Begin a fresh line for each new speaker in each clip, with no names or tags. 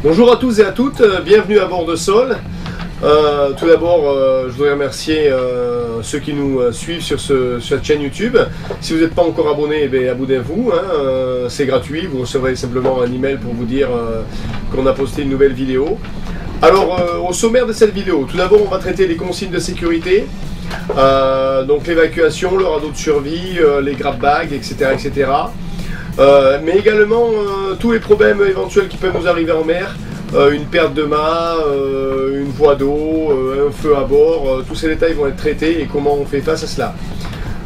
Bonjour à tous et à toutes, bienvenue à bord de Sol. Tout d'abord, je voudrais remercier ceux qui nous suivent sur cette chaîne YouTube. Si vous n'êtes pas encore abonné, eh abonnez-vous, hein, c'est gratuit, vous recevrez simplement un email pour vous dire qu'on a posté une nouvelle vidéo. Alors, au sommaire de cette vidéo, tout d'abord on va traiter les consignes de sécurité, donc l'évacuation, le radeau de survie, les grab bags, etc. etc. Mais également tous les problèmes éventuels qui peuvent nous arriver en mer, une perte de mât, une voie d'eau, un feu à bord, tous ces détails vont être traités et comment on fait face à cela.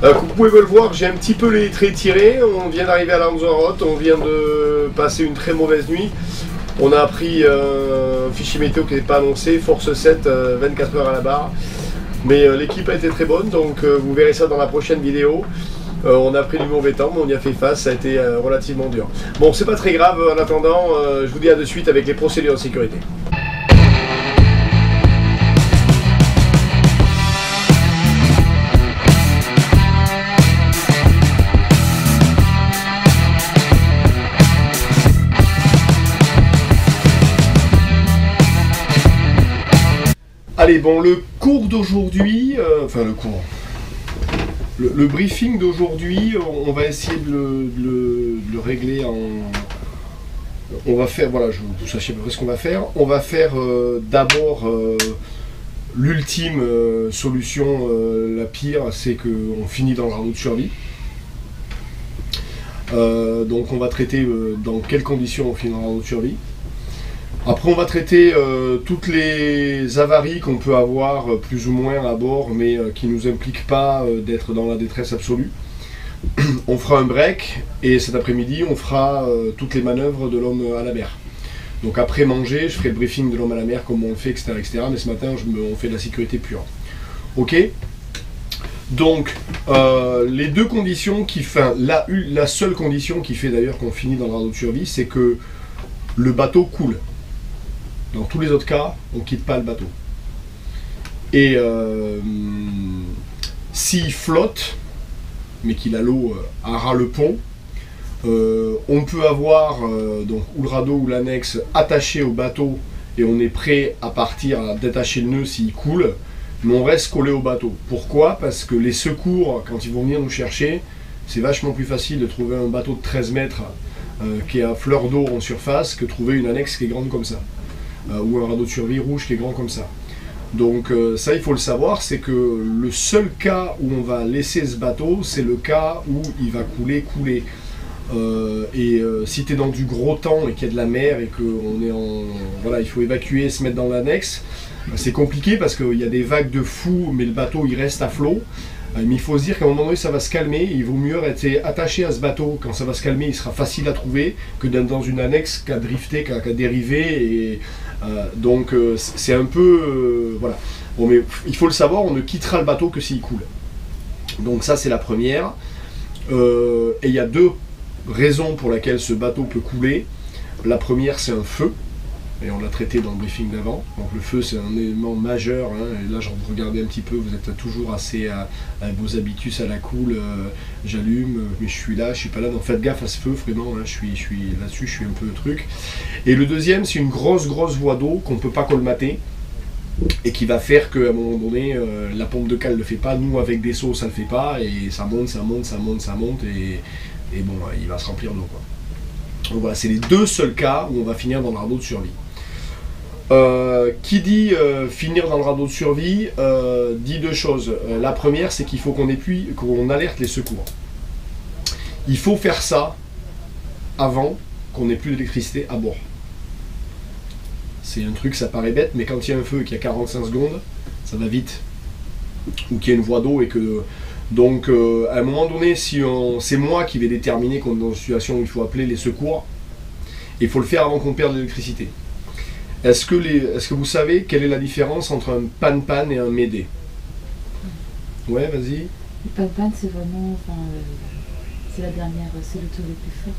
Comme vous pouvez le voir, j'ai un petit peu les traits tirés, on vient d'arriver à Lanzarote, on vient de passer une très mauvaise nuit. On a appris un fichier météo qui n'est pas annoncé, force 7, 24 heures à la barre. Mais l'équipe a été très bonne, donc vous verrez ça dans la prochaine vidéo. On a pris du mauvais temps, mais on y a fait face, ça a été relativement dur. Bon, c'est pas très grave, en attendant, je vous dis à de suite avec les procédures de sécurité. Allez, bon, le cours d'aujourd'hui, le briefing d'aujourd'hui, on va essayer de le régler en... On va faire, voilà, vous sachiez à peu près ce qu'on va faire. On va faire d'abord l'ultime solution, la pire, c'est qu'on finit dans le radeau de survie. Donc on va traiter dans quelles conditions on finit dans le radeau de survie. Après on va traiter toutes les avaries qu'on peut avoir plus ou moins à bord, mais qui ne nous impliquent pas d'être dans la détresse absolue. On fera un break et cet après-midi on fera toutes les manœuvres de l'homme à la mer. Donc après manger, je ferai le briefing de l'homme à la mer comme on le fait, etc. etc. mais ce matin on fait de la sécurité pure. Ok. Donc les deux conditions qui font, la seule condition qui fait d'ailleurs qu'on finit dans le radeau de survie, c'est que le bateau coule. Dans tous les autres cas, on ne quitte pas le bateau. Et s'il flotte, mais qu'il a l'eau à ras le pont, on peut avoir donc, ou le radeau ou l'annexe attaché au bateau et on est prêt à partir, à détacher le nœud s'il coule, mais on reste collé au bateau. Pourquoi? Parce que les secours, quand ils vont venir nous chercher, c'est vachement plus facile de trouver un bateau de 13 mètres qui est à fleur d'eau en surface que trouver une annexe qui est grande comme ça. Ou un radeau de survie rouge qui est grand comme ça. Donc ça il faut le savoir, c'est que le seul cas où on va laisser ce bateau, c'est le cas où il va couler. Si tu es dans du gros temps et qu'il y a de la mer et qu'on est en... Voilà, il faut évacuer, se mettre dans l'annexe, c'est compliqué parce qu'il y a des vagues de fou, mais le bateau il reste à flot. Mais il faut se dire qu'à un moment donné ça va se calmer, il vaut mieux être attaché à ce bateau, quand ça va se calmer il sera facile à trouver que d'être dans une annexe qui a drifté, qui a dérivé, et donc c'est un peu... voilà. Bon, mais il faut le savoir, on ne quittera le bateau que s'il coule. Donc ça c'est la première, et il y a deux raisons pour lesquelles ce bateau peut couler. La première c'est un feu, et on l'a traité dans le briefing d'avant. Donc le feu c'est un élément majeur, hein. Et là vous regardez un petit peu, vous êtes toujours assez à vos habitus à la cool, j'allume, mais je suis là, je suis pas là, donc faites gaffe à ce feu vraiment, hein. je suis là-dessus, je suis un peu le truc. Et le deuxième c'est une grosse voie d'eau qu'on ne peut pas colmater, et qui va faire qu'à un moment donné, la pompe de cale ne le fait pas, nous avec des seaux ça ne le fait pas, et ça monte, et bon, il va se remplir d'eau, quoi. Donc voilà, c'est les deux seuls cas où on va finir dans le radeau de survie. Qui dit finir dans le radeau de survie dit deux choses. La première, c'est qu'il faut qu'on alerte les secours. Il faut faire ça avant qu'on n'ait plus d'électricité à bord. C'est un truc, ça paraît bête, mais quand il y a un feu et qu'il y a 45 secondes, ça va vite. Ou qu'il y a une voie d'eau et que... Donc à un moment donné, c'est moi qui vais déterminer qu'on est dans une situation où il faut appeler les secours. Il faut le faire avant qu'on perde l'électricité. Est-ce que vous savez quelle est la différence entre un pan-pan et un médé? Ouais, vas-y.
Le pan-pan, c'est vraiment... c'est la dernière, c'est le tour le plus fort.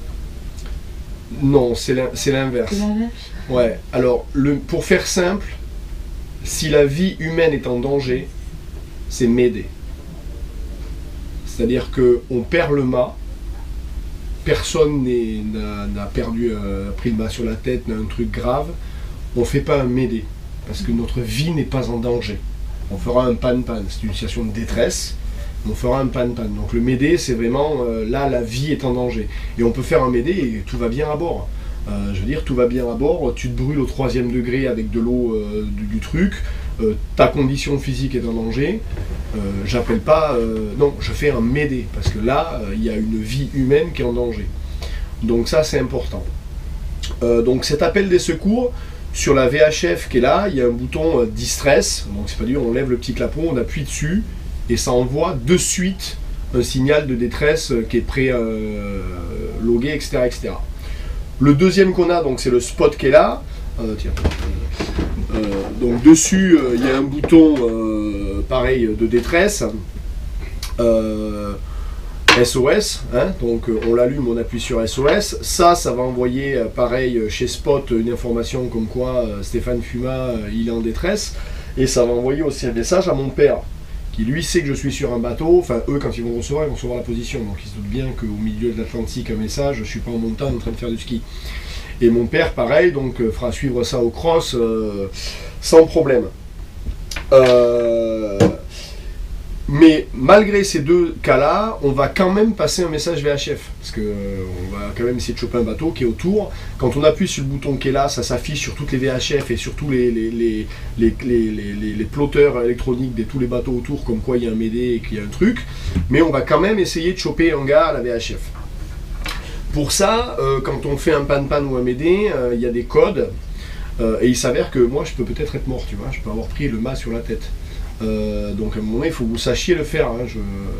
Non, c'est l'inverse. C'est l'inverse? Ouais, alors, pour faire simple, si la vie humaine est en danger, c'est médé. C'est-à-dire qu'on perd le mât, personne n'a pris le bas sur la tête, n'a un truc grave, on ne fait pas un médé, parce que notre vie n'est pas en danger. On fera un pan-pan, c'est une situation de détresse, on fera un pan-pan. Donc le médé, c'est vraiment, là, la vie est en danger. Et on peut faire un médé et tout va bien à bord. Je veux dire, tout va bien à bord, tu te brûles au 3e degré avec de l'eau du truc, ta condition physique est en danger, j'appelle pas, non, je fais un médé, parce que là, il y a une vie humaine qui est en danger. Donc ça, c'est important. Donc cet appel des secours, sur la VHF qui est là, il y a un bouton distress, donc c'est pas dur, on lève le petit clapon, on appuie dessus, et ça envoie de suite un signal de détresse qui est pré-logué, etc., etc. Le deuxième qu'on a, donc c'est le spot qui est là. Donc dessus, il y a un bouton pareil de détresse. SOS, hein, donc on l'allume, on appuie sur SOS. Ça va envoyer pareil chez Spot une information comme quoi Stéphane Fuma il est en détresse. Et ça va envoyer aussi un message à mon père, qui lui sait que je suis sur un bateau. Enfin, eux, quand ils vont recevoir la position. Donc ils se doutent bien qu'au milieu de l'Atlantique, un message, je ne suis pas en montagne en train de faire du ski. Et mon père, pareil, donc fera suivre ça au cross sans problème. Mais malgré ces deux cas-là, on va quand même passer un message VHF. Parce qu'on va quand même essayer de choper un bateau qui est autour. Quand on appuie sur le bouton qui est là, ça s'affiche sur toutes les VHF et sur tous les plotteurs électroniques de tous les bateaux autour, comme quoi il y a un médé et qu'il y a un truc. Mais on va quand même essayer de choper un gars à la VHF. Pour ça, quand on fait un pan-pan ou un médé, il y a des codes. Et il s'avère que moi, je peux peut-être être mort, tu vois. Je peux avoir pris le mât sur la tête. Donc à un moment donné, il faut que vous sachiez le faire. Hein.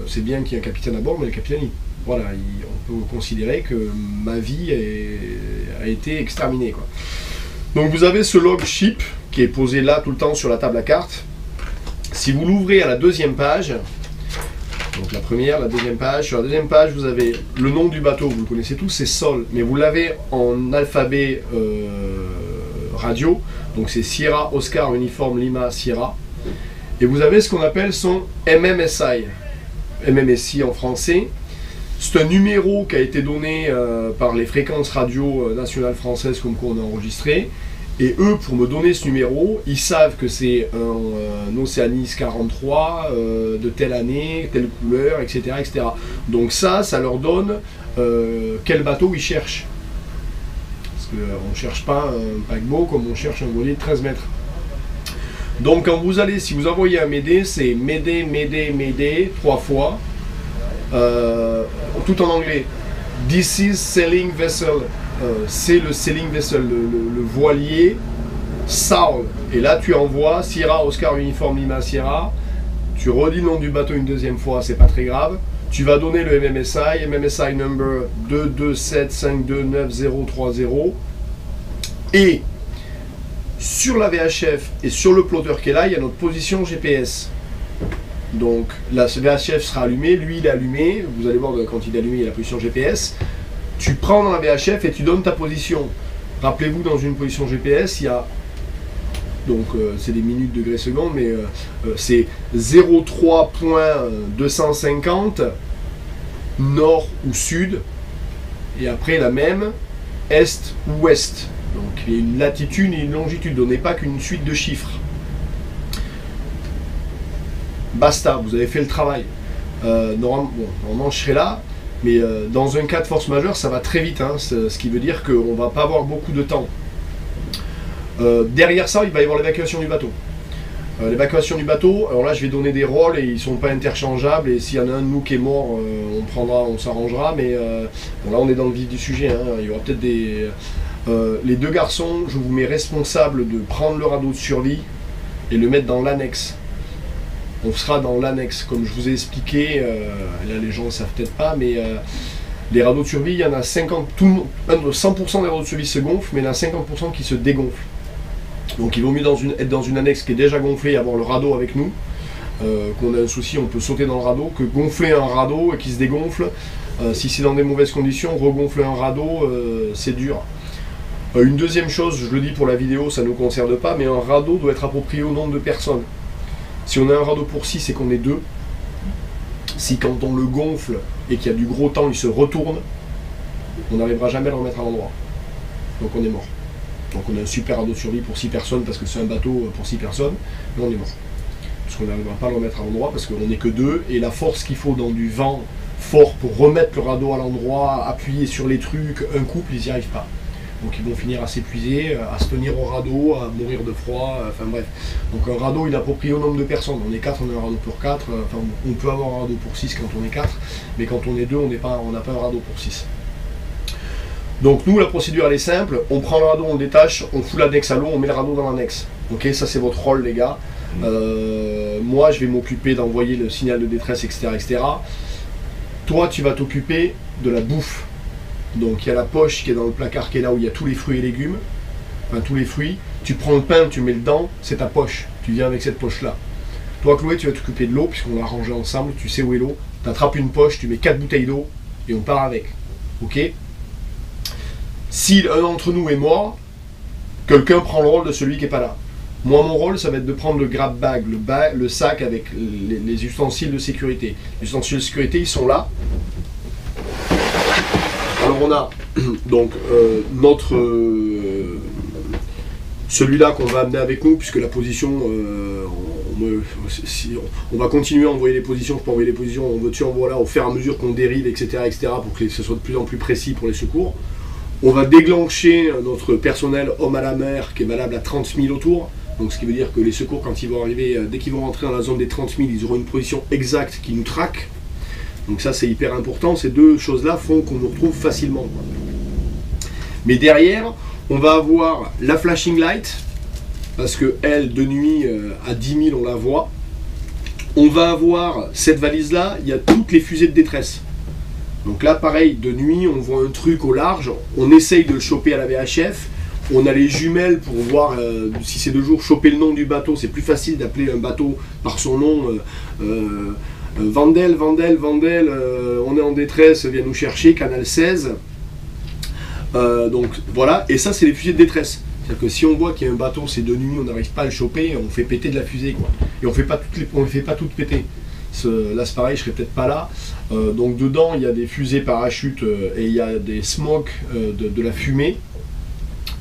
C'est bien qu'il y ait un capitaine à bord, mais le capitaine, on peut considérer que ma vie a été exterminée, quoi. Donc vous avez ce log ship qui est posé là tout le temps sur la table à cartes. Si vous l'ouvrez à la deuxième page, donc la première, la deuxième page, sur la deuxième page vous avez le nom du bateau, vous le connaissez tous, c'est Sol, mais vous l'avez en alphabet radio, donc c'est Sierra, Oscar, Uniforme, Lima, Sierra. Et vous avez ce qu'on appelle son MMSI, MMSI en français. C'est un numéro qui a été donné par les fréquences radio nationales françaises comme quoi on a enregistré. Et eux, pour me donner ce numéro, ils savent que c'est un Oceanis 43 de telle année, telle couleur, etc., etc. Donc ça leur donne quel bateau ils cherchent. Parce qu'on ne cherche pas un paquebot comme on cherche un voilier de 13 mètres. Donc quand vous allez, si vous envoyez un médé, c'est médé, médé, médé, 3 fois, tout en anglais. This is sailing vessel. C'est le sailing vessel, le voilier Saul. Et là tu envoies Sierra, Oscar, Uniforme, Lima, Sierra. Tu redis le nom du bateau une deuxième fois, c'est pas très grave. Tu vas donner le MMSI number 227529030. Et sur la VHF et sur le plotter qui est là, il y a notre position GPS. Donc là, ce VHF sera allumé, lui il est allumé. Vous allez voir quand il est allumé, il y a la position GPS. Tu prends dans la VHF et tu donnes ta position. Rappelez-vous, dans une position GPS, il y a, donc c'est des minutes, degrés, secondes, mais c'est 03.250 nord ou sud, et après la même est ou ouest. Donc il y a une latitude et une longitude, donnez pas qu'une suite de chiffres. Basta, vous avez fait le travail. Normalement je serai là, mais dans un cas de force majeure, ça va très vite, hein, ce qui veut dire qu'on ne va pas avoir beaucoup de temps. Derrière ça, il va y avoir l'évacuation du bateau. L'évacuation du bateau, alors là je vais donner des rôles et ils ne sont pas interchangeables, et s'il y en a un de nous qui est mort, on s'arrangera, mais bon, là on est dans le vif du sujet, hein, il y aura peut-être des... les deux garçons, je vous mets responsable de prendre le radeau de survie et le mettre dans l'annexe. On sera dans l'annexe, comme je vous ai expliqué, là les gens ne savent peut-être pas, mais les radeaux de survie, il y en a 50, 100% des radeaux de survie se gonflent, mais il y en a 50% qui se dégonflent. Donc il vaut mieux être dans une annexe qui est déjà gonflée et avoir le radeau avec nous. Qu'on a un souci, on peut sauter dans le radeau, que gonfler un radeau et qui se dégonfle. Si c'est dans des mauvaises conditions, regonfler un radeau, c'est dur. Une deuxième chose, je le dis pour la vidéo, ça ne nous concerne pas, mais un radeau doit être approprié au nombre de personnes. Si on a un radeau pour 6 et qu'on est 2, si quand on le gonfle et qu'il y a du gros temps, il se retourne, on n'arrivera jamais à le remettre à l'endroit. Donc on est mort. Donc on a un super radeau de survie pour 6 personnes parce que c'est un bateau pour 6 personnes, mais on est mort. Parce qu'on n'arrivera pas à le remettre à l'endroit parce qu'on n'est que 2 et la force qu'il faut dans du vent fort pour remettre le radeau à l'endroit, appuyer sur les trucs, un couple, ils n'y arrivent pas. Donc ils vont finir à s'épuiser, à se tenir au radeau, à mourir de froid, enfin bref. Donc un radeau il est approprié au nombre de personnes. On est 4, on a un radeau pour 4, enfin on peut avoir un radeau pour 6 quand on est 4, mais quand on est 2, on n'a pas un radeau pour 6. Donc nous la procédure elle est simple, on prend le radeau, on le détache, on fout l'annexe à l'eau, on met le radeau dans l'annexe. Ok, ça c'est votre rôle les gars. Moi je vais m'occuper d'envoyer le signal de détresse, etc. etc. Toi tu vas t'occuper de la bouffe. Donc il y a la poche qui est dans le placard qui est là où il y a tous les fruits et légumes, enfin tous les fruits. Tu prends le pain, tu mets le dedans, c'est ta poche. Tu viens avec cette poche là. Toi Chloé tu vas t'occuper de l'eau puisqu'on l'a rangé ensemble, tu sais où est l'eau. Tu attrapes une poche, tu mets 4 bouteilles d'eau et on part avec. Ok. Si un d'entre nous est mort, quelqu'un prend le rôle de celui qui n'est pas là. Moi, mon rôle, ça va être de prendre le grab bag, le sac avec les ustensiles de sécurité. Les ustensiles de sécurité, ils sont là. Alors, on a donc celui-là qu'on va amener avec nous, puisque la position, on va continuer à envoyer les positions. Je peux envoyer les positions, on veut-tu envoyer là au fur et à mesure qu'on dérive, etc., pour que ce soit de plus en plus précis pour les secours. On va déclencher notre personnel homme à la mer qui est valable à 30 000 autour. Donc ce qui veut dire que les secours, quand ils vont arriver, dès qu'ils vont rentrer dans la zone des 30 000, ils auront une position exacte qui nous traque. Donc ça c'est hyper important. Ces deux choses-là font qu'on nous retrouve facilement. Mais derrière, on va avoir la flashing light, parce que elle, de nuit, à 10 000, on la voit. On va avoir cette valise-là, il y a toutes les fusées de détresse. Donc là, pareil, de nuit, on voit un truc au large, on essaye de le choper à la VHF, on a les jumelles pour voir si c'est de jour, choper le nom du bateau, c'est plus facile d'appeler un bateau par son nom, Vandel, on est en détresse, viens nous chercher, canal 16. Donc voilà, et ça c'est les fusées de détresse. C'est-à-dire que si on voit qu'il y a un bateau, c'est de nuit, on n'arrive pas à le choper, on fait péter de la fusée, quoi. Et on ne fait pas toutes péter. Là c'est pareil, je serai peut-être pas là. Donc dedans il y a des fusées parachutes et il y a des smokes de la fumée.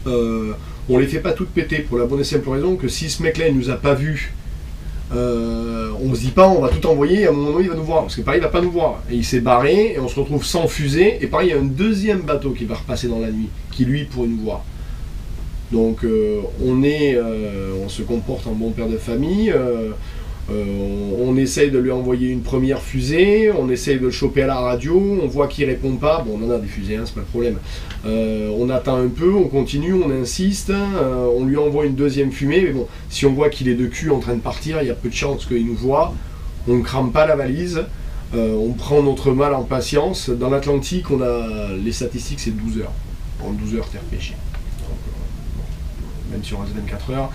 On les fait pas toutes péter pour la bonne et simple raison que si ce mec là il nous a pas vu, on se dit pas on va tout envoyer et à un moment donné il va nous voir, parce que pareil il va pas nous voir. Et il s'est barré et on se retrouve sans fusée et pareil il y a un deuxième bateau qui va repasser dans la nuit, qui lui pourrait nous voir. Donc on se comporte en bon père de famille. On essaye de lui envoyer une première fusée, on essaye de le choper à la radio, on voit qu'il répond pas, bon on en a des fusées, hein, c'est pas le problème. On attend un peu, on continue, on insiste, on lui envoie une deuxième fumée, mais bon, si on voit qu'il est de cul en train de partir, il y a peu de chances qu'il nous voit, on ne crame pas la valise, on prend notre mal en patience. Dans l'Atlantique, on a les statistiques, c'est 12 heures. En 12 heures, t'es repêché. Même si on reste 24 heures.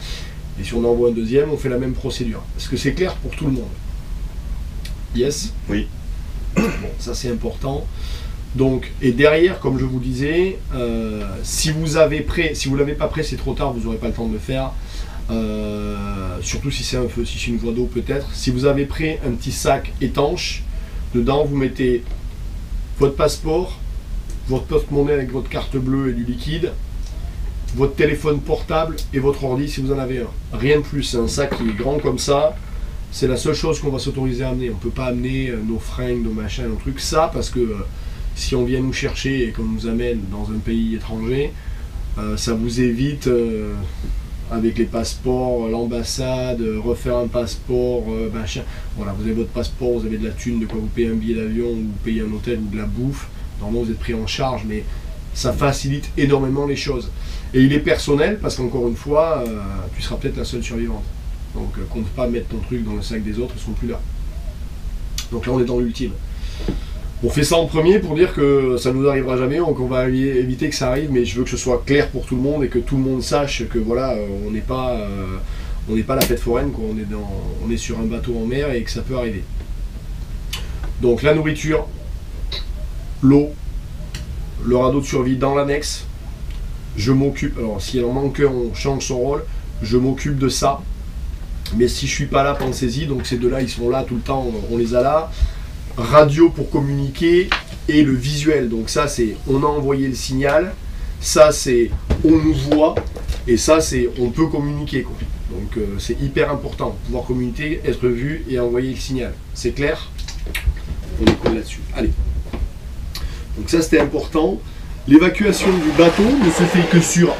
Et si on envoie un deuxième, on fait la même procédure. Est-ce que c'est clair pour tout le monde? Yes?
Oui.
Bon, ça c'est important. Donc, et derrière, comme je vous disais, si vous l'avez pas prêt, c'est trop tard, vous n'aurez pas le temps de le faire. Surtout si c'est un feu, si c'est une voie d'eau peut-être. Si vous avez prêt un petit sac étanche, dedans vous mettez votre passeport, votre porte-monnaie avec votre carte bleue et du liquide, votre téléphone portable et votre ordi si vous en avez un. Rien de plus, c'est un sac qui est grand comme ça. C'est la seule chose qu'on va s'autoriser à amener. On ne peut pas amener nos fringues, nos machins, nos trucs. Ça, parce que si on vient nous chercher et qu'on nous amène dans un pays étranger, ça vous évite, avec les passeports, l'ambassade, refaire un passeport, machin. Voilà, vous avez votre passeport, vous avez de la thune, de quoi vous payer un billet d'avion, ou vous payez un hôtel ou de la bouffe. Normalement, vous êtes pris en charge, mais ça facilite énormément les choses. Et il est personnel parce qu'encore une fois, tu seras peut-être la seule survivante. Donc compte pas mettre ton truc dans le sac des autres, ils sont plus là. Donc là on est dans l'ultime. On fait ça en premier pour dire que ça nous arrivera jamais, donc on va éviter que ça arrive, mais je veux que ce soit clair pour tout le monde et que tout le monde sache que voilà, on n'est pas la fête foraine, quoi. On est sur un bateau en mer et que ça peut arriver. Donc la nourriture, l'eau, le radeau de survie dans l'annexe. Je m'occupe, alors s'il en manque un, on change son rôle, je m'occupe de ça. Mais si je suis pas là, pensez-y, donc ces deux-là, ils sont là tout le temps, on les a là. Radio pour communiquer, et le visuel. Donc ça c'est on a envoyé le signal, ça c'est on nous voit, et ça c'est on peut communiquer, quoi. Donc c'est hyper important, pouvoir communiquer, être vu et envoyer le signal. C'est clair? On décolle là-dessus. Allez. Donc ça c'était important. L'évacuation du bateau ne se fait que sur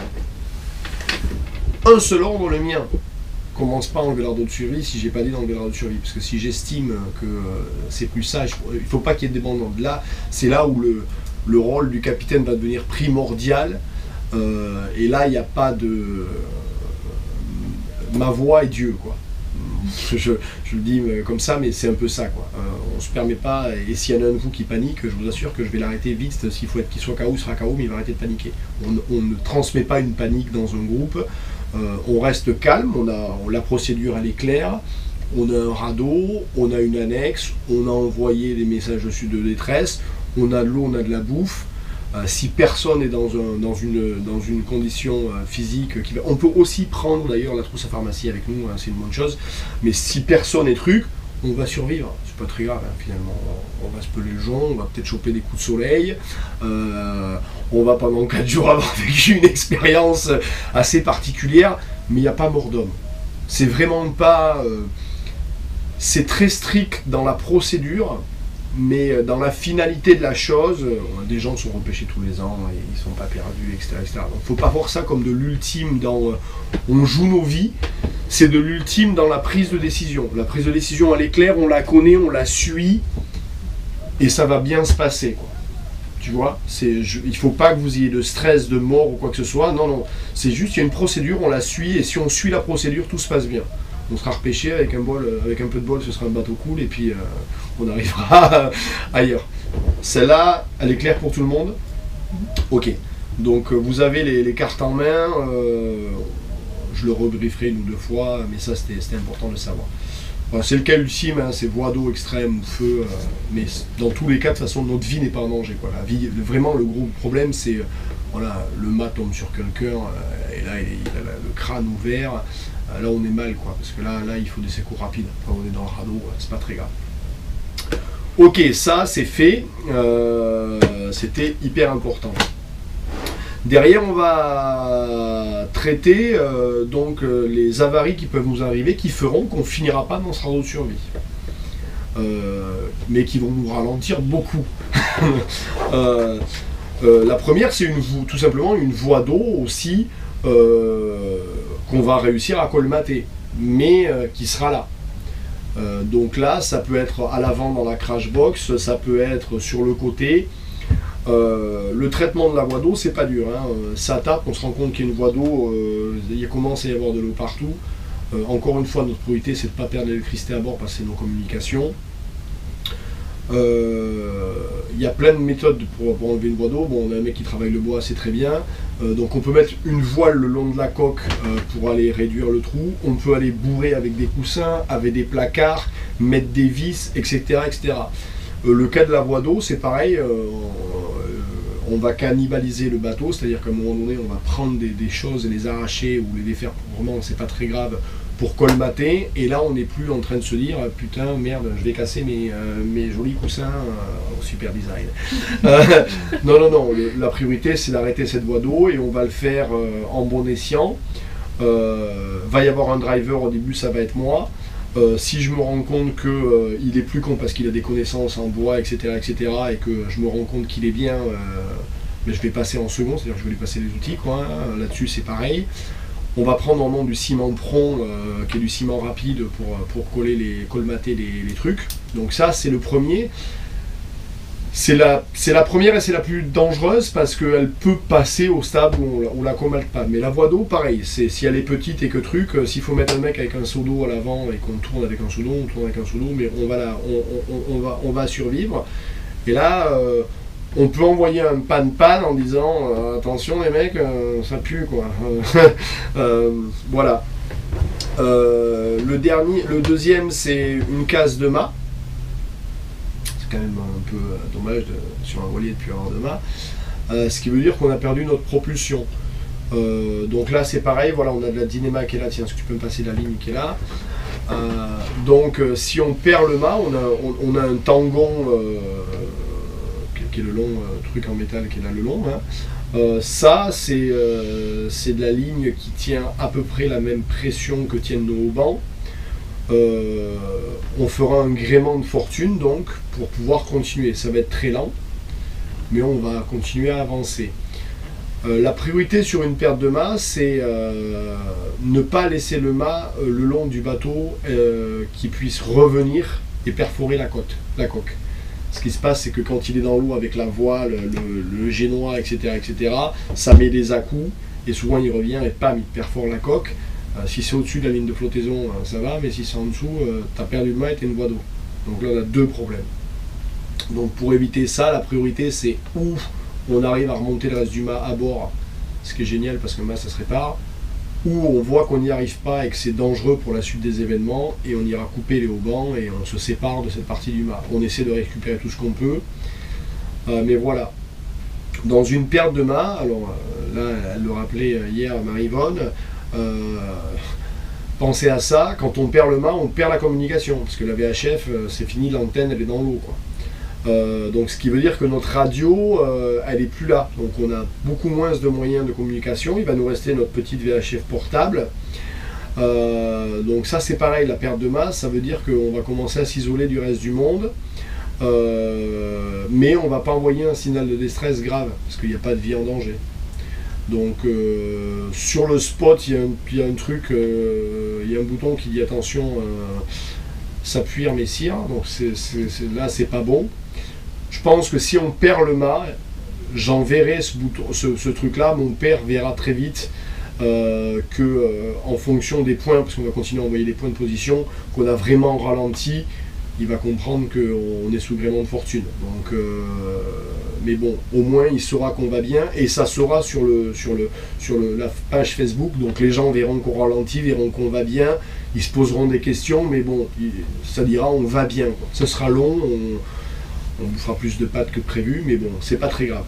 un seul ordre, le mien. Commence pas à enlever l'ordre de survie si j'ai pas dit d'enlever l'ordre de survie, parce que si j'estime que c'est plus sage, il faut pas qu'il y ait de débandement. Là, c'est là où le rôle du capitaine va devenir primordial, et là il n'y a pas de ma voix est Dieu, quoi. Je le dis comme ça, mais c'est un peu ça, quoi. On se permet pas, et s'il y en a un de vous qui panique, je vous assure que je vais l'arrêter vite. S'il faut être qu'il soit KO, il sera KO, mais il va arrêter de paniquer. On ne transmet pas une panique dans un groupe. On reste calme, la procédure elle est claire, on a un radeau, on a une annexe, on a envoyé des messages de détresse, on a de l'eau, on a de la bouffe. Si personne est dans une condition physique, on peut aussi prendre d'ailleurs la trousse à pharmacie avec nous, hein, c'est une bonne chose, mais si personne est truc, on va survivre, c'est pas très grave, hein, finalement, on va se peler le jonc, on va peut-être choper des coups de soleil, on va pendant 4 jours avoir vécu une expérience assez particulière, mais il n'y a pas mort d'homme. C'est vraiment pas... c'est très strict dans la procédure, mais dans la finalité de la chose, des gens sont repêchés tous les ans et ils ne sont pas perdus, etc., etc. Donc il ne faut pas voir ça comme de l'ultime dans... on joue nos vies, c'est de l'ultime dans la prise de décision. La prise de décision, elle est claire, on la connaît, on la suit, et ça va bien se passer, quoi. Tu vois, il ne faut pas que vous ayez de stress, de mort ou quoi que ce soit. Non, non, c'est juste, il y a une procédure, on la suit, et si on suit la procédure, tout se passe bien. On sera repêché avec un peu de bol, ce sera un bateau cool, et puis on arrivera ailleurs. Celle-là, elle est claire pour tout le monde? Ok. Donc vous avez les cartes en main, je le rebrieferai une ou deux fois, mais ça c'était important de le savoir. Enfin, c'est le cas ultime, hein, c'est voie d'eau extrême ou feu, mais dans tous les cas, de toute façon, notre vie n'est pas en danger, quoi. La vie, vraiment, le gros problème, c'est voilà, le mât tombe sur quelqu'un, et là, il a le crâne ouvert. Là, on est mal, quoi, parce que là, il faut des secours rapides. Enfin, on est dans le radeau, c'est pas très grave. Ok, ça, c'est fait. C'était hyper important. Derrière, on va traiter donc les avaries qui peuvent nous arriver, qui feront qu'on ne finira pas dans ce radeau de survie. Mais qui vont nous ralentir beaucoup. La première, c'est tout simplement une voie d'eau aussi qu'on va réussir à colmater, mais qui sera là. Donc là, ça peut être à l'avant dans la crash box, ça peut être sur le côté. Le traitement de la voie d'eau, c'est pas dur, hein. Ça tape, on se rend compte qu'il y a une voie d'eau, il commence à y avoir de l'eau partout. Encore une fois, notre priorité, c'est de ne pas perdre l'électricité à bord parce que c'est nos communications. Il y a plein de méthodes pour enlever une voie d'eau. Bon, on a un mec qui travaille le bois, c'est très bien. Donc on peut mettre une voile le long de la coque pour aller réduire le trou. On peut aller bourrer avec des coussins, avec des placards, mettre des vis, etc. etc. Le cas de la voie d'eau, c'est pareil. On va cannibaliser le bateau, c'est-à-dire qu'à un moment donné, on va prendre des choses et les arracher ou les défaire, vraiment, c'est pas très grave, pour colmater. Et là, on n'est plus en train de se dire putain, merde, je vais casser mes jolis coussins au super design. Non, non, non, la priorité, c'est d'arrêter cette voie d'eau et on va le faire en bon escient. Va y avoir un driver, au début, ça va être moi. Si je me rends compte qu'il est plus con parce qu'il a des connaissances en bois, etc., etc., et que je me rends compte qu'il est bien, mais je vais passer en second, c'est-à-dire que je vais lui passer les outils, quoi. Là-dessus, c'est pareil. On va prendre en nom du ciment prompt, qui est du ciment rapide pour colmater les trucs. Donc ça, c'est le premier. C'est la première et c'est la plus dangereuse parce qu'elle peut passer au stade où on la colmate pas. Mais la voie d'eau, pareil, si elle est petite et que truc, s'il faut mettre un mec avec un seau d'eau à l'avant et qu'on tourne avec un seau d'eau, on tourne avec un seau d'eau, mais on va survivre. Et là, on peut envoyer un pan en disant attention les mecs, ça pue, quoi. Voilà. Le deuxième, c'est une casse de mât. Quand même un peu dommage sur un voilier de plus avoir de mât, ce qui veut dire qu'on a perdu notre propulsion. Donc là c'est pareil, voilà, on a de la dynéma qui est là, tiens, est-ce que tu peux me passer la ligne qui est là, donc si on perd le mât, on a un tangon qui qui est le long truc en métal qui est là le long. Hein. Ça, c'est de la ligne qui tient à peu près la même pression que tiennent nos haubans. On fera un gréement de fortune donc pour pouvoir continuer. Ça va être très lent, mais on va continuer à avancer. La priorité sur une perte de mât, c'est ne pas laisser le mât le long du bateau qui puisse revenir et perforer la coque. Ce qui se passe, c'est que quand il est dans l'eau avec la voile, le génois, etc., ça met des à-coups et souvent il revient et pam, il perfore la coque. Si c'est au-dessus de la ligne de flottaison, ça va, mais si c'est en dessous, tu as perdu le mât et tu as une voie d'eau. Donc là, on a deux problèmes. Donc pour éviter ça, la priorité, c'est où on arrive à remonter le reste du mât à bord, ce qui est génial parce que le mât, ça se répare, ou on voit qu'on n'y arrive pas et que c'est dangereux pour la suite des événements, et on ira couper les haubans et on se sépare de cette partie du mât. On essaie de récupérer tout ce qu'on peut, mais voilà. Dans une perte de mât, alors là, elle le rappelait hier, Marie-Yvonne, pensez à ça, quand on perd le mât, on perd la communication, parce que la VHF, c'est fini, l'antenne, elle est dans l'eau, quoi. Donc ce qui veut dire que notre radio, elle est plus là, donc on a beaucoup moins de moyens de communication. Il va nous rester notre petite VHF portable. Donc ça c'est pareil, la perte de masse, ça veut dire qu'on va commencer à s'isoler du reste du monde, mais on ne va pas envoyer un signal de détresse grave, parce qu'il n'y a pas de vie en danger. Donc sur le spot, il y a un truc, il y a un bouton qui dit attention, s'appuyer messire, donc là c'est pas bon. Je pense que si on perd le mât, j'enverrai ce truc-là, mon père verra très vite en fonction des points, parce qu'on va continuer à envoyer des points de position, qu'on a vraiment ralenti, il va comprendre qu'on est sous gréement de fortune. Donc, mais bon, au moins il saura qu'on va bien, et ça sera sur la page Facebook, donc les gens verront qu'on ralentit, verront qu'on va bien, ils se poseront des questions, mais bon, ça dira on va bien, quoi. Ça sera long, on bouffera plus de pâtes que prévu, mais bon, c'est pas très grave.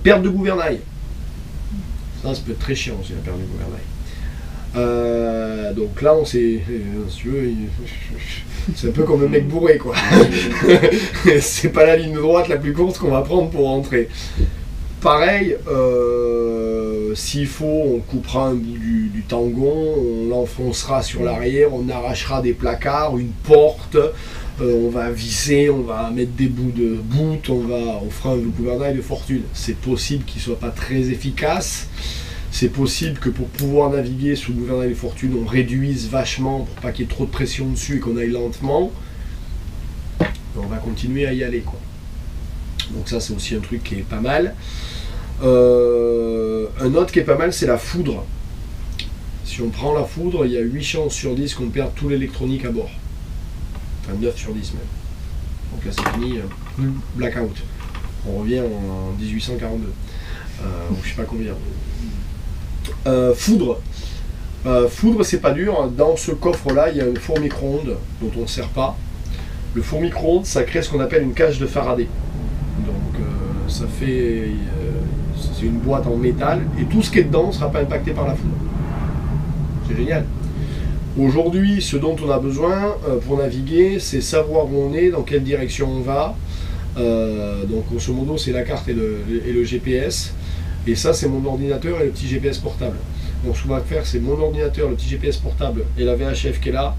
Perte de gouvernail. Ça peut être très chiant aussi, la perte de gouvernail. Donc là, on s'est... si tu veux, c'est un peu comme un mec bourré, quoi. C'est pas la ligne droite la plus courte qu'on va prendre pour rentrer. Pareil, s'il faut, on coupera un bout du tangon, on l'enfoncera sur l'arrière, on arrachera des placards, une porte, on va visser, on va mettre des bouts de bout, on fera un gouvernail de fortune. C'est possible qu'il ne soit pas très efficace, c'est possible que pour pouvoir naviguer sous le gouvernail de fortune, on réduise vachement pour pas qu'il y ait trop de pression dessus et qu'on aille lentement. On va continuer à y aller, quoi. Donc ça c'est aussi un truc qui est pas mal. Un autre qui est pas mal, c'est la foudre. Si on prend la foudre, il y a 8 chances sur 10 qu'on perde tout l'électronique à bord. Enfin 9 sur 10 même. Donc là c'est fini, blackout. On revient en 1842. Ou je sais pas combien. Foudre. Foudre c'est pas dur. Dans ce coffre là, il y a un four micro-ondes dont on ne sert pas. Le four micro-ondes, ça crée ce qu'on appelle une cage de Faraday. Donc ça fait... c'est une boîte en métal et tout ce qui est dedans ne sera pas impacté par la foudre. C'est génial. Aujourd'hui, ce dont on a besoin pour naviguer, c'est savoir où on est, dans quelle direction on va. Donc grosso modo, c'est la carte et le GPS. Et ça, c'est mon ordinateur et le petit GPS portable. Donc ce qu'on va faire, c'est mon ordinateur, le petit GPS portable et la VHF qui est là.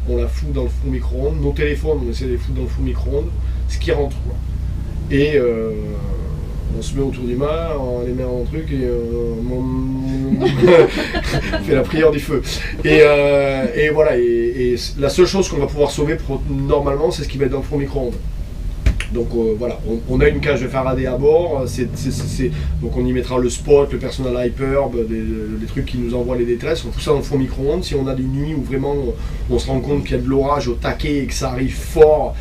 On la fout dans le four micro-ondes. Nos téléphones, on essaie de les foutre dans le four micro-ondes. Ce qui rentre, quoi. Et on se met autour du mât, on les met en truc et on fait la prière du feu. Et voilà, et la seule chose qu'on va pouvoir sauver normalement, c'est ce qui va être dans le four micro-ondes. Donc voilà, on a une cage de Faraday à bord, donc on y mettra le spot, le personal hyperb, des trucs qui nous envoient les détresses, on fout ça dans le four micro-ondes. Si on a des nuits où vraiment on se rend compte qu'il y a de l'orage au taquet et que ça arrive fort,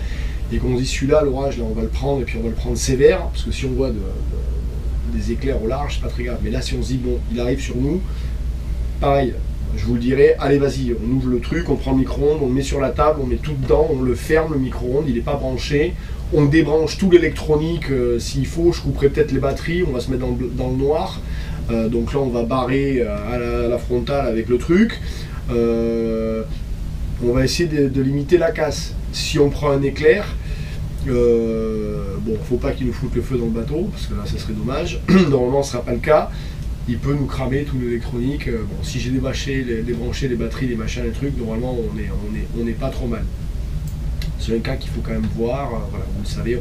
et qu'on se dit celui-là, l'orage, là on va le prendre, et puis on va le prendre sévère, parce que si on voit des éclairs au large, c'est pas très grave. Mais là, si on se dit, bon, il arrive sur nous, pareil, je vous le dirai, allez vas-y, on ouvre le truc, on prend le micro-ondes, on le met sur la table, on met tout dedans, on le ferme, le micro-ondes, il n'est pas branché, on débranche tout l'électronique, s'il faut, je couperai peut-être les batteries, on va se mettre dans le noir, donc là on va barrer à la frontale avec le truc, on va essayer de limiter la casse. Si on prend un éclair, Bon, faut pas qu'il nous foute le feu dans le bateau, parce que là, ça serait dommage. Normalement, ce sera pas le cas. Il peut nous cramer tout l'électronique. Bon, si j'ai débranché les batteries, les machins, les trucs, normalement, on n'est pas trop mal. C'est un cas qu'il faut quand même voir. Voilà, vous le savez,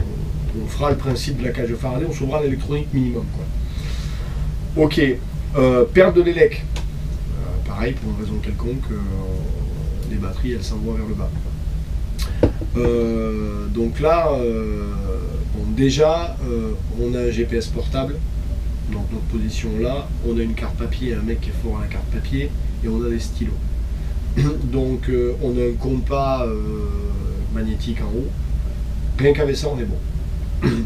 on fera le principe de la cage de Faraday, on sauvera l'électronique minimum, quoi. Ok, perte de l'élec. Pareil, pour une raison quelconque, les batteries, elles s'envoient vers le bas. Donc là, bon, déjà, on a un GPS portable, donc notre position là, on a une carte papier, un mec qui est fort à la carte papier, et on a des stylos. Donc on a un compas magnétique en haut. Rien qu'avec ça, on est bon.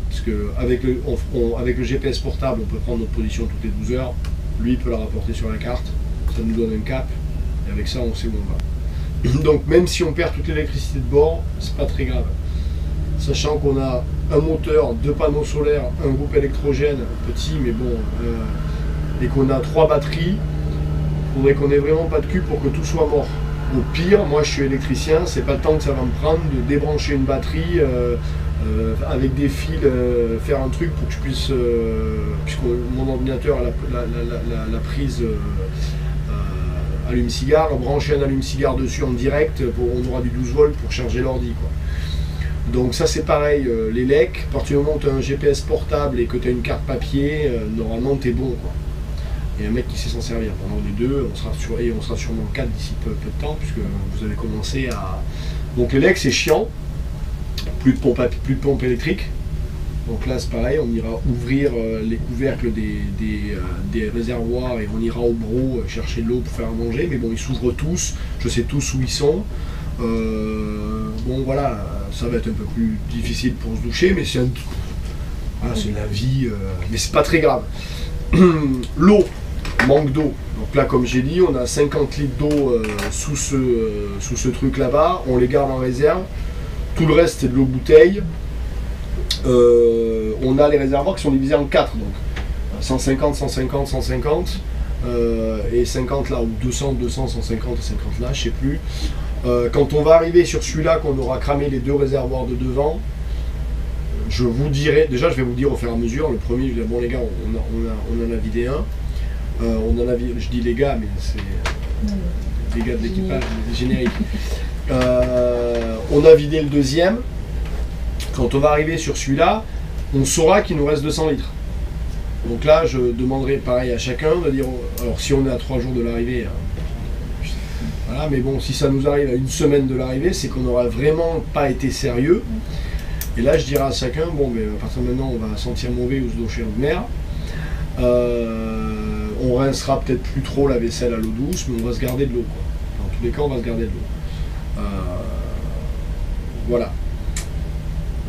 Parce que avec le GPS portable, on peut prendre notre position toutes les 12 heures. Lui, il peut la rapporter sur la carte. Ça nous donne un cap. Et avec ça, on sait où on va. Donc même si on perd toute l'électricité de bord, c'est pas très grave. Sachant qu'on a un moteur, 2 panneaux solaires, un groupe électrogène, petit mais bon, et qu'on a 3 batteries, il faudrait qu'on ait vraiment pas de cul pour que tout soit mort. Au pire, moi je suis électricien, c'est pas le temps que ça va me prendre de débrancher une batterie avec des fils, faire un truc pour que je puisse, puisque mon ordinateur a la prise allume-cigare, brancher un allume-cigare dessus en direct, on aura du 12 volts pour charger l'ordi, quoi. Donc ça c'est pareil, les LEC, à partir du moment où tu as un GPS portable et que tu as une carte papier, normalement tu es bon, quoi. Et un mec qui sait s'en servir. Pendant les deux, on sera sûrement 4 d'ici peu de temps, puisque vous avez commencé à... Donc les LEC c'est chiant, plus de pompe électrique. Donc là c'est pareil, on ira ouvrir les couvercles des réservoirs et on ira au bro chercher de l'eau pour faire à manger, mais bon ils s'ouvrent tous, je sais tous où ils sont. Bon voilà, ça va être un peu plus difficile pour se doucher, mais c'est voilà, c'est la vie, mais c'est pas très grave. L'eau, manque d'eau. Donc là comme j'ai dit, on a 50 litres d'eau sous ce truc là-bas, on les garde en réserve. Tout le reste c'est de l'eau bouteille. On a les réservoirs qui sont divisés en 4, donc 150, 150, 150 et 50 là, ou 200, 200, 150 et 50 là, je sais plus. Quand on va arriver sur celui-là, qu'on aura cramé les 2 réservoirs de devant, je vous dirai, déjà je vais vous dire au fur et à mesure, le premier, je vais dire, bon les gars, on en a vidé un, je dis les gars, mais c'est les gars de l'équipage, les génériques. On a vidé le deuxième. Quand on va arriver sur celui-là, on saura qu'il nous reste 200 litres. Donc là, je demanderai pareil à chacun de dire, alors si on est à 3 jours de l'arrivée, voilà, mais bon, si ça nous arrive à 1 semaine de l'arrivée, c'est qu'on n'aura vraiment pas été sérieux. Et là, je dirai à chacun, bon, mais à partir de maintenant, on va sentir mauvais ou se doucher en mer. On rincera peut-être plus trop la vaisselle à l'eau douce, mais on va se garder de l'eau, quoi. Dans tous les cas, on va se garder de l'eau. Voilà.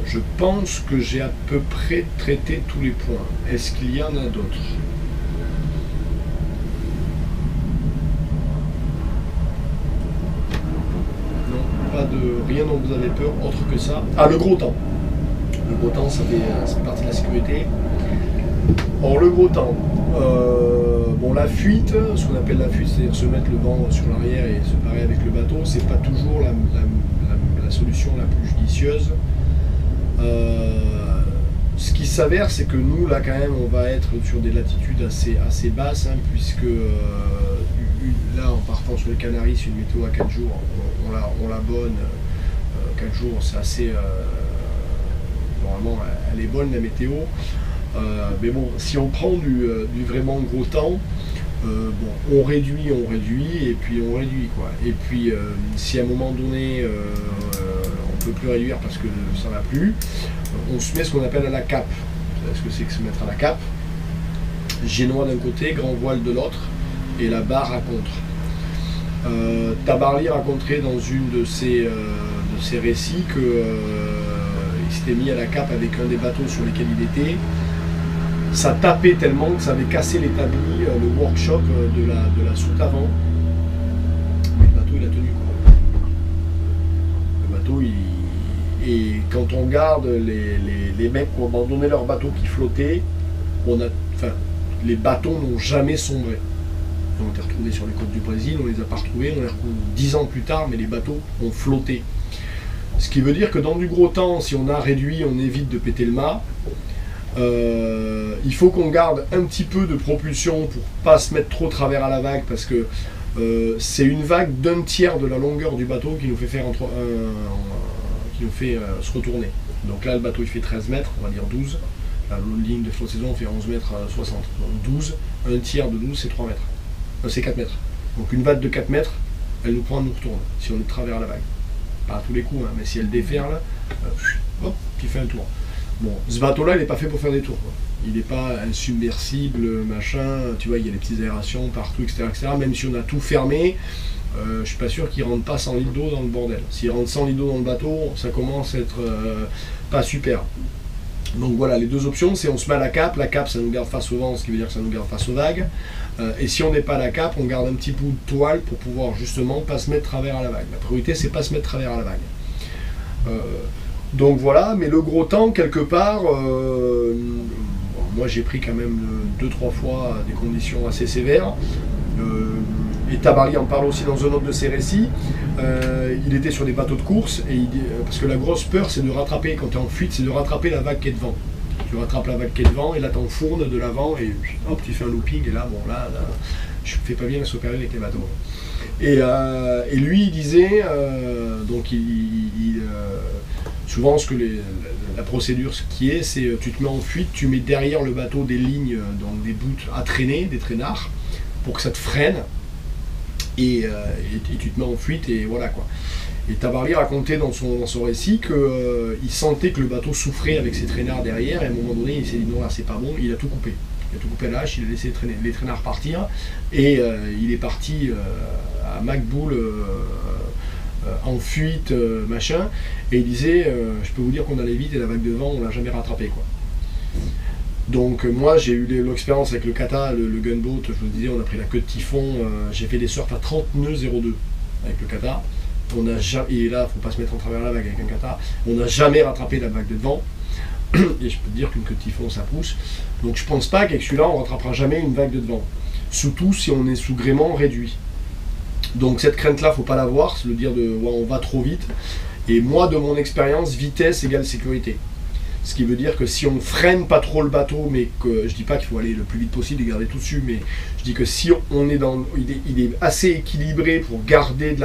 Je pense que j'ai à peu près traité tous les points. Est-ce qu'il y en a d'autres? Non, pas de rien dont vous avez peur, autre que ça. Ah, le gros temps. Le gros temps, ça fait partie de la sécurité. Or, le gros temps. Bon, la fuite, ce qu'on appelle la fuite, c'est-à-dire se mettre le vent sur l'arrière et se parer avec le bateau, c'est pas toujours la solution la plus judicieuse. Ce qui s'avère, c'est que nous, là, quand même, on va être sur des latitudes assez basses, hein, puisque là, en partant sur les Canaries, c'est une météo à 4 jours, on la bonne. 4 jours, c'est assez... normalement, elle est bonne, la météo. Mais bon, si on prend du vraiment gros temps, bon, on réduit, et puis on réduit, quoi. Et puis, si à un moment donné, on ne peut plus réduire parce que ça ne va plus, on se met ce qu'on appelle à la cape. Vous savez ce que c'est que se mettre à la cape? Génois d'un côté, grand voile de l'autre, et la barre à contre. Tabarly raconterait dans une de ses récits qu'il s'était mis à la cape avec un des bateaux sur lesquels il était. Ça tapait tellement que ça avait cassé l'établi, le workshop de la soute avant. Mais le bateau, il a tenu, quoi. Le bateau, et quand on regarde les mecs qui ont abandonné leur bateau qui flottait, les bateaux n'ont jamais sombré. Ils ont été retrouvés sur les côtes du Brésil, on les a pas retrouvés, on les retrouve 10 ans plus tard, mais les bateaux ont flotté. Ce qui veut dire que dans du gros temps, si on a réduit, on évite de péter le mât. Il faut qu'on garde un petit peu de propulsion pour pas se mettre trop travers à la vague, parce que c'est une vague d'un tiers de la longueur du bateau qui nous fait faire se retourner. Donc là, le bateau il fait 13 mètres, on va dire 12. La ligne de flottaison fait 11 mètres 60. Donc 12, un tiers de 12, c'est 3 mètres. C'est 4 mètres. Donc une vague de 4 mètres, elle nous prend, elle nous retourne, si on est de travers à la vague. Pas à tous les coups, hein, mais si elle déferle, hop, puis fait un tour. Bon, ce bateau-là, il n'est pas fait pour faire des tours, quoi. Il n'est pas insubmersible, machin, tu vois, il y a des petites aérations partout, etc., etc. Même si on a tout fermé, je ne suis pas sûr qu'il ne rentre pas 100 litres d'eau dans le bordel. S'il rentre 100 litres d'eau dans le bateau, ça commence à être pas super. Donc voilà, les deux options, c'est on se met à la cape ça nous garde face au vent, ce qui veut dire que ça nous garde face aux vagues. Et si on n'est pas à la cape, on garde un petit bout de toile pour pouvoir justement pas se mettre travers à la vague. La priorité, c'est pas se mettre travers à la vague. Donc voilà, mais le gros temps, quelque part, moi j'ai pris quand même 2-3 fois des conditions assez sévères. Et Tabary en parle aussi dans un autre de ses récits. Il était sur des bateaux de course, et parce que la grosse peur, c'est de rattraper, quand tu es en fuite, c'est de rattraper la vague qui est devant. Tu rattrapes la vague qui est devant, et là t'enfournes de l'avant, et hop, tu fais un looping, et là, bon, là je fais pas bien la s'opérer avec les bateaux. Et lui, il disait, donc souvent ce que la procédure, ce qui est, c'est tu te mets en fuite, tu mets derrière le bateau des lignes, donc des bouts à traîner, des traînards, pour que ça te freine, et tu te mets en fuite, et voilà quoi. Et Tabary racontait dans son récit qu'il sentait que le bateau souffrait avec ses traînards derrière, et à un moment donné il s'est dit non là c'est pas bon, il a tout coupé. Il a tout coupé à la hache, il a laissé les traînards partir, et il est parti à Macboul en fuite, machin, et il disait je peux vous dire qu'on allait vite, et la vague de vent on l'a jamais rattrapé quoi. Donc moi j'ai eu l'expérience avec le kata, le gunboat, je vous disais on a pris la queue de typhon, j'ai fait des surfs à 30 nœuds 02 avec le kata. Et là, il ne faut pas se mettre en travers la vague avec un kata. On n'a jamais rattrapé la vague de devant. Et je peux te dire qu'une queue de typhon, ça pousse. Donc je ne pense pas qu'avec celui-là, on ne rattrapera jamais une vague de devant. Surtout si on est sous gréement réduit. Donc cette crainte-là, il ne faut pas l'avoir, c'est le dire de ouais, on va trop vite. Et moi, de mon expérience, vitesse égale sécurité. Ce qui veut dire que si on freine pas trop le bateau, mais que je dis pas qu'il faut aller le plus vite possible et garder tout dessus, mais je dis que si on est dans, il est assez équilibré pour garder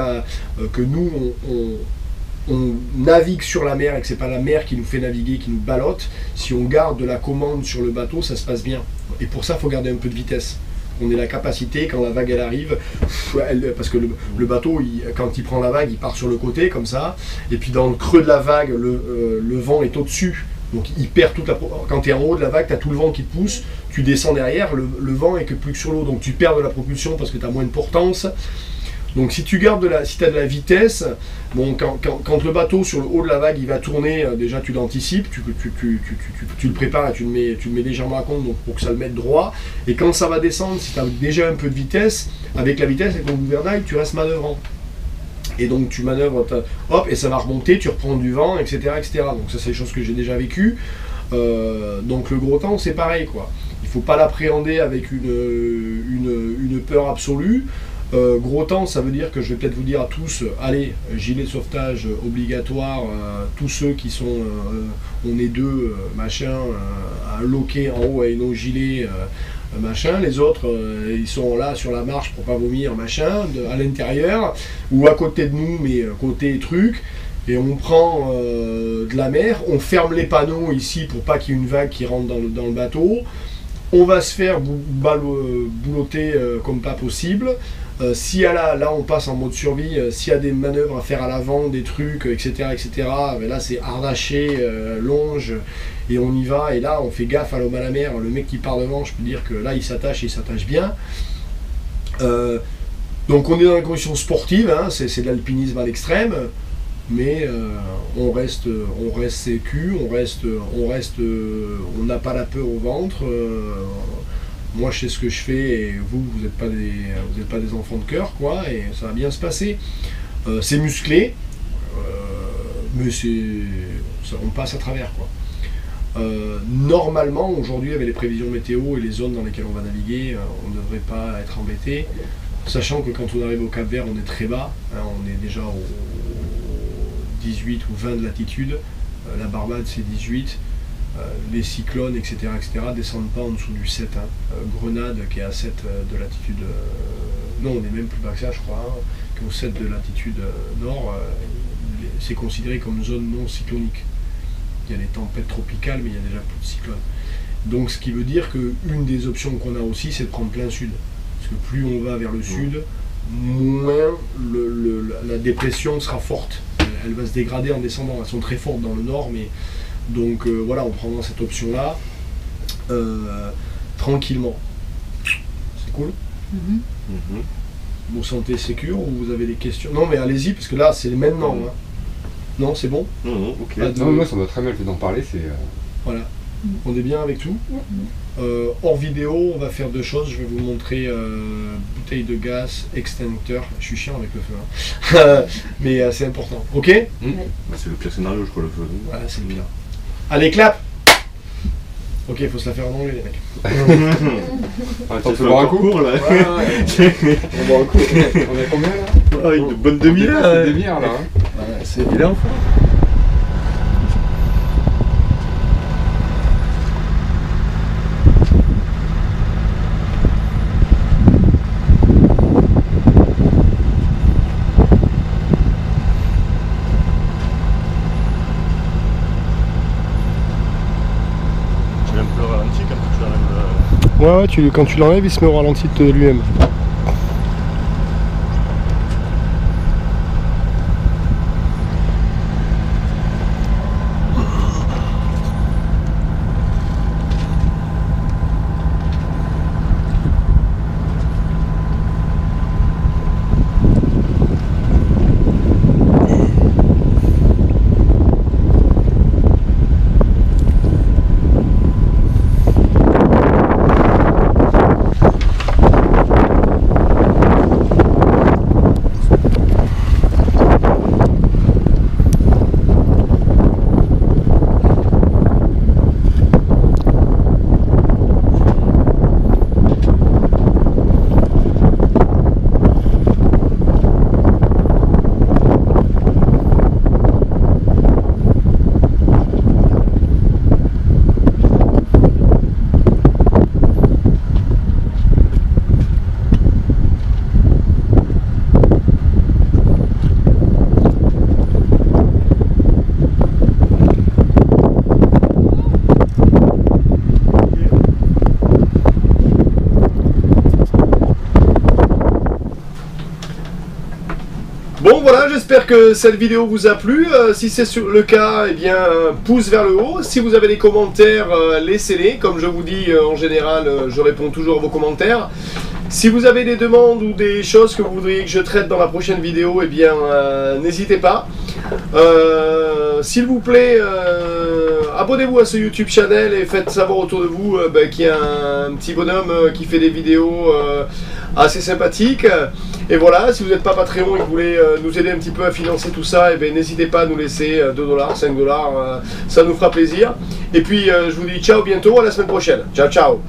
que nous on navigue sur la mer et que c'est pas la mer qui nous fait naviguer, qui nous ballotte. Si on garde de la commande sur le bateau, ça se passe bien. Et pour ça, il faut garder un peu de vitesse. On ait la capacité, quand la vague elle arrive, parce que le bateau, quand il prend la vague, il part sur le côté comme ça, et puis dans le creux de la vague, le vent est au-dessus. Donc il perd toute la... Quand tu es en haut de la vague, tu as tout le vent qui te pousse, tu descends derrière, le vent est que plus que sur l'eau, donc tu perds de la propulsion parce que tu as moins de portance. Donc si tu gardes si tu as de la vitesse, bon, quand le bateau sur le haut de la vague il va tourner, déjà tu l'anticipes, tu le prépares et tu le mets légèrement à compte donc, pour que ça le mette droit. Et quand ça va descendre, si tu as déjà un peu de vitesse, avec la vitesse, avec ton gouvernail, tu restes manœuvrant. Et donc tu manœuvres, hop, et ça va remonter, tu reprends du vent, etc. etc. Donc ça c'est des choses que j'ai déjà vécues. Donc le gros temps c'est pareil quoi. Il ne faut pas l'appréhender avec une peur absolue. Gros temps, ça veut dire que je vais peut-être vous dire à tous, allez, gilet de sauvetage obligatoire, tous ceux qui sont, on est deux, machin, à loquer en haut avec nos gilets, machin, les autres, ils sont là sur la marche pour pas vomir, machin, à l'intérieur, ou à côté de nous, mais côté truc, et on prend de la mer, on ferme les panneaux ici pour pas qu'il y ait une vague qui rentre dans le bateau, on va se faire boulotter comme pas possible. Si là on passe en mode survie, s'il y a des manœuvres à faire à l'avant, des trucs, etc., ben là c'est harnaché, longe, et on y va, et là on fait gaffe à l'homme à la mer, le mec qui part devant, je peux dire que là il s'attache bien. Donc on est dans les conditions sportives, hein, c'est de l'alpinisme à l'extrême, mais on reste sécu, on n'a pas la peur au ventre. Moi je sais ce que je fais et vous n'êtes pas des enfants de cœur quoi, et ça va bien se passer. C'est musclé, mais on passe à travers quoi. Normalement aujourd'hui avec les prévisions météo et les zones dans lesquelles on va naviguer, on ne devrait pas être embêté, sachant que quand on arrive au Cap Vert on est très bas, hein, on est déjà 18 ou 20 de latitude, la Barbade c'est 18, les cyclones, etc., descendent pas en dessous du 7. Hein. Grenade qui est à 7 de latitude, non, on est même plus bas que ça, je crois, hein, qu'au 7 de latitude nord, c'est considéré comme zone non cyclonique. Il y a les tempêtes tropicales, mais il y a déjà plus de cyclones. Donc ce qui veut dire qu'une des options qu'on a aussi, c'est de prendre plein sud. Parce que plus on va vers le sud, moins la dépression sera forte. Elle va se dégrader en descendant. Elles sont très fortes dans le nord, mais donc voilà, on prend cette option-là tranquillement. C'est cool. Vous sentez sécure ou vous avez des questions? Non, mais allez-y, parce que là, c'est maintenant. Hein. Non, c'est bon?
Ok. Non, moi, ça m'a très bien fait d'en parler.
Voilà. On est bien avec tout. Hors vidéo, on va faire deux choses. Je vais vous montrer bouteille de gaz, extincteur. Je suis chiant avec le feu, hein. Mais c'est important. Ok?
C'est le pire scénario, je crois, le feu.
Voilà, c'est le pire. Allez, clap! Ok, il faut se la faire en anglais, les mecs.
Attends, tu boire un coup
là.
On boit un coup. On est combien là?
Une bonne demi-heure.
C'est une demi-heure là. Hein.
Ouais, c'est
Il est en forme.
Ouais, quand tu l'enlèves, il se met au ralenti de lui-même. Bon voilà, j'espère que cette vidéo vous a plu. Si c'est le cas, eh bien pouce vers le haut. Si vous avez des commentaires, laissez-les. Comme je vous dis, en général, je réponds toujours à vos commentaires. Si vous avez des demandes ou des choses que vous voudriez que je traite dans la prochaine vidéo, eh bien n'hésitez pas. S'il vous plaît, abonnez-vous à ce YouTube channel et faites savoir autour de vous qu'il y a un petit bonhomme qui fait des vidéos assez sympathiques. Et voilà, si vous n'êtes pas Patreon et que vous voulez nous aider un petit peu à financer tout ça, eh bien n'hésitez pas à nous laisser 2 $, 5 $, ça nous fera plaisir. Et puis je vous dis ciao, bientôt, à la semaine prochaine. Ciao, ciao.